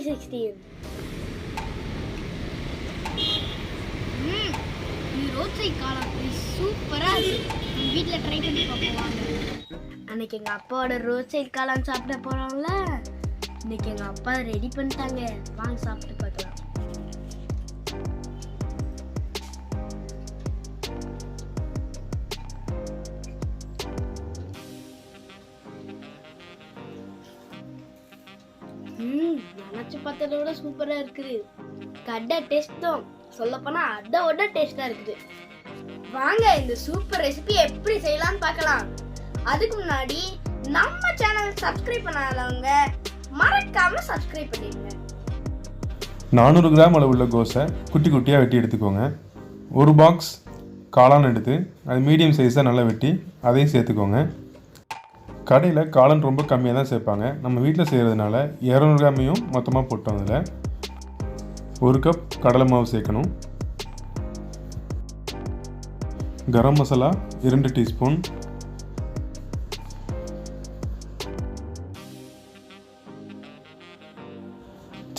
2016. Road side காளான் சூப்பராக இருக்கு. வீட்டில் ட்ரை பண்ணி பார்ப்போம் வாங்க. அன்னைக்கு எங்கள் அப்பாவோட ரோட் சைட் காளான் சாப்பிட போகிறோம்ல, இன்னைக்கு எங்கள் அப்பா ரெடி பண்ணிட்டாங்க. வாங்க சாப்பிட்டு பார்க்கலாம். நினச்சி பார்த்ததை விட சூப்பராக இருக்குது. கடை டேஸ்ட் தான், சொல்லப்போனால் அதை விட டேஸ்ட்டாக இருக்குது. வாங்க இந்த சூப்பர் ரெசிபி எப்படி செய்யலாம்னு பார்க்கலாம். அதுக்கு முன்னாடி நம்ம சேனல் சப்ஸ்கிரைப் பண்ணாதவங்க மறக்காம சப்ஸ்கிரைப் பண்ணிடுங்க. 400 கிராம் அளவுள்ள கோஸை குட்டி குட்டியாக வெட்டி எடுத்துக்கோங்க. ஒரு பாக்ஸ் காளான் எடுத்து அது மீடியம் சைஸாக நல்லா வெட்டி அதையும் சேர்த்துக்கோங்க. கடையில் காளான் ரொம்ப கம்மியாக தான் சேர்ப்பாங்க. நம்ம வீட்டில் செய்கிறதுனால 200 கிராமையும் மொத்தமாக போட்டோம். அதில் 1 கப் கடலை மாவு சேர்க்கணும். Garam masala 2 teaspoon,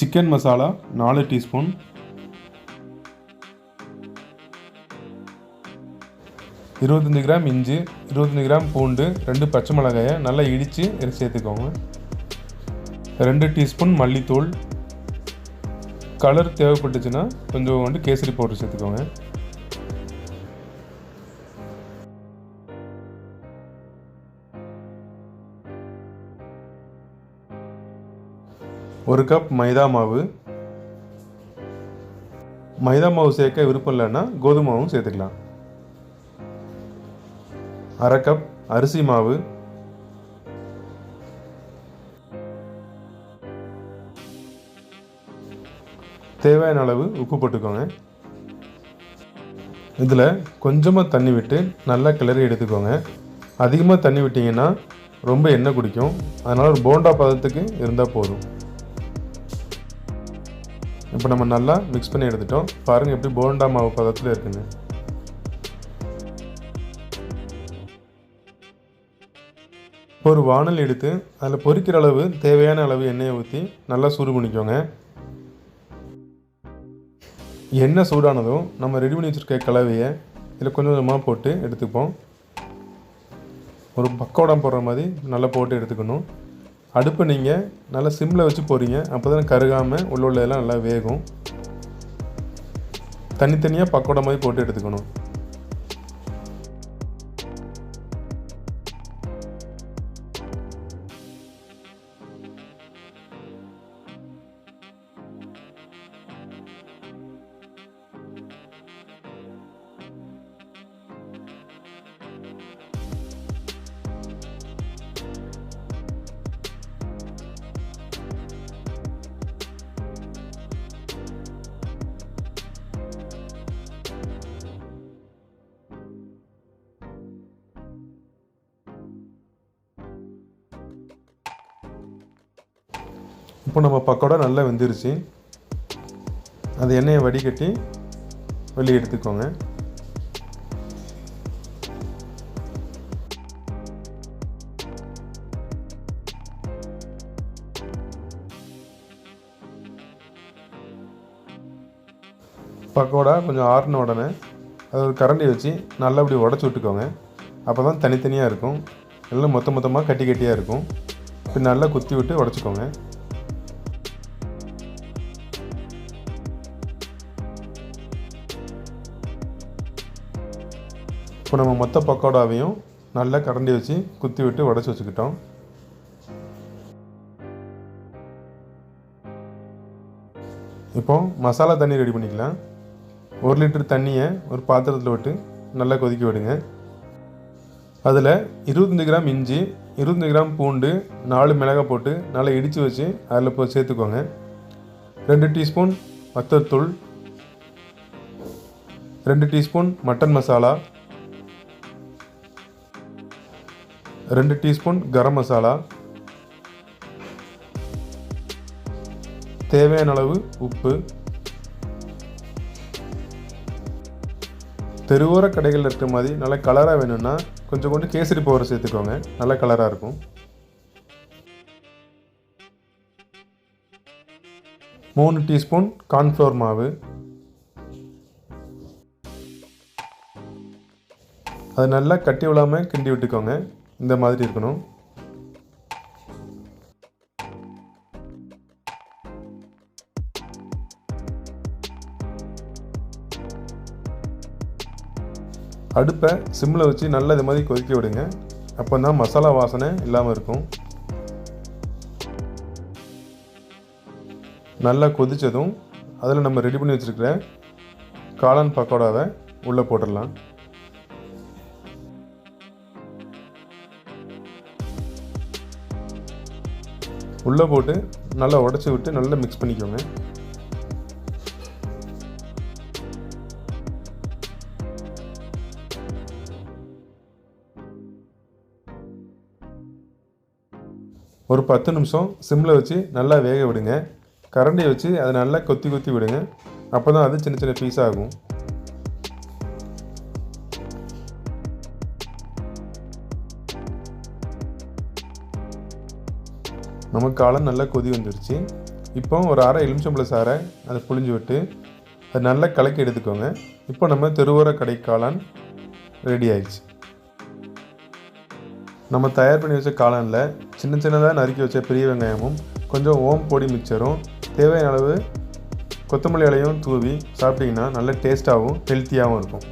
chicken masala 4 teaspoon, இருபத்தஞ்சி கிராம் இஞ்சி, 25 கிராம் பூண்டு, 2 பச்சை மிளகாயை நல்லா இடித்து சேர்த்துக்கோங்க. 2 டீஸ்பூன் மல்லித்தூள், கலர் தேவைப்பட்டுச்சுன்னா கொஞ்சம் கேசரி பவுடர் சேர்த்துக்கோங்க. ஒரு கப் மைதா மாவு. மைதா மாவு சேர்க்க விருப்பம் இல்லைன்னா கோதுமை மாவும் சேர்த்துக்கலாம். 1/2 கப் அரிசி மாவு, தேவையான அளவு உப்பு போட்டுக்கோங்க. இதில் கொஞ்சமாக தண்ணி விட்டு நல்லா கிளறி எடுத்துக்கோங்க. அதிகமாக தண்ணி விட்டிங்கன்னா ரொம்ப எண்ணெய் குடிக்கும். அதனால் ஒரு போண்டா பதத்துக்கு இருந்தால் போதும். இப்போ நம்ம நல்லா மிக்ஸ் பண்ணி எடுத்துட்டோம். பாருங்கள் எப்படி போண்டா மாவு பதத்தில் இருக்குங்க. ஒரு வானல் எடுத்து அதில் பொரிக்கிற அளவு தேவையான அளவு எண்ணெயை ஊற்றி நல்லா சூடு பண்ணிக்கோங்க. எண்ணெய் சூடானதும் நம்ம ரெடி பண்ணி வச்சுருக்க கலவையை இதில் கொஞ்சம் கொஞ்சமாக போட்டு எடுத்துப்போம். ஒரு பக்கோடா போடுற மாதிரி நல்லா போட்டு எடுத்துக்கணும். அடுப்பை நீங்கள் நல்லா சிம்மில் வச்சு போடுறீங்க, அப்போ தான் கருகாமல் உள்ளெல்லாம் நல்லா வேகும். தனித்தனியாக பக்கோடா மாதிரி போட்டு எடுத்துக்கணும். இப்போ நம்ம பக்கோடா நல்லா வெந்துருச்சு. அந்த எண்ணெயை வடிகட்டி வெளியே எடுத்துக்கோங்க. பக்கோடா கொஞ்சம் ஆறின உடனே அதை ஒரு கரண்டி வச்சு நல்லா அப்படி உடச்சி விட்டுக்கோங்க. அப்போ தான் தனித்தனியாக இருக்கும். எல்லாம் மொத்தமாக கட்டி கட்டியாக இருக்கும். இப்போ நல்லா குத்தி விட்டு உடச்சிக்கோங்க. இப்போ நம்ம மொத்த பக்கோடாவையும் நல்லா கரண்டி வச்சு குத்தி விட்டு உடச்சி வச்சுக்கிட்டோம். இப்போ மசாலா தண்ணி ரெடி பண்ணிக்கலாம். 1 லிட்டர் தண்ணியை ஒரு பாத்திரத்தில் விட்டு நல்லா கொதிக்க விடுங்க. அதில் 25 கிராம் இஞ்சி, 25 கிராம் பூண்டு, 4 மிளகாய் போட்டு நல்லா இடித்து வச்சு அதில் இப்போ சேர்த்துக்கோங்க. 2 டீஸ்பூன் வத்தத்தூள், 2 teaspoon mutton masala, 2 teaspoon garam masala, தேவையான அளவு உப்பு. தெருவோர கடைகளில் இருக்கிற மாதிரி நல்லா கலராக வேணும்னா கொஞ்சம் கேசரி பவுடர் சேர்த்துக்கோங்க. நல்லா கலராக இருக்கும். 3 டீஸ்பூன் கார்ன்ஃப்ளவர் மாவு, அது நல்லா கட்டி விடாமல் கிண்டி விட்டுக்கோங்க. இந்த மாதிரி இருக்கணும். அடுப்பை சிம்மில் வச்சு நல்லா இது மாதிரி கொதிக்க விடுங்க. அப்போ தான் மசாலா வாசனை இல்லாமல் இருக்கும். நல்லா கொதித்ததும் அதில் நம்ம ரெடி பண்ணி வச்சுருக்கிற காளான் பக்கோடாவை உள்ளே போட்டுடலாம். உள்ளே போட்டு நல்லா உடச்சி விட்டு நல்லா மிக்ஸ் பண்ணிக்கோங்க. ஒரு 10 நிமிஷம் சிம்மில் வச்சு நல்லா வேக விடுங்க. கரண்டியை வச்சு அதை நல்லா கொத்தி கொத்தி விடுங்க. அப்போ தான் அது சின்ன சின்ன பீஸ் ஆகும். நமக்கு காளான் நல்லா கொதி வந்துருச்சு. இப்போ ஒரு அரை எலுமிச்சம்பழ சாறை அதை புழிஞ்சு விட்டு அது நல்லா கலக்கி எடுத்துக்கோங்க. இப்போ நம்ம தெருவோர கடை காளான் ரெடி ஆயிடுச்சு. நம்ம தயார் பண்ணி வச்ச காளானில் சின்ன சின்னதாக நறுக்கி வச்ச பெரிய வெங்காயமும் கொஞ்சம் ஓம் பொடி மிக்சரும் தேவையான அளவு கொத்தமல்லி இலையும் தூவி சாப்பிட்டிங்கன்னா நல்ல டேஸ்ட்டாகவும் ஹெல்த்தியாகவும் இருக்கும்.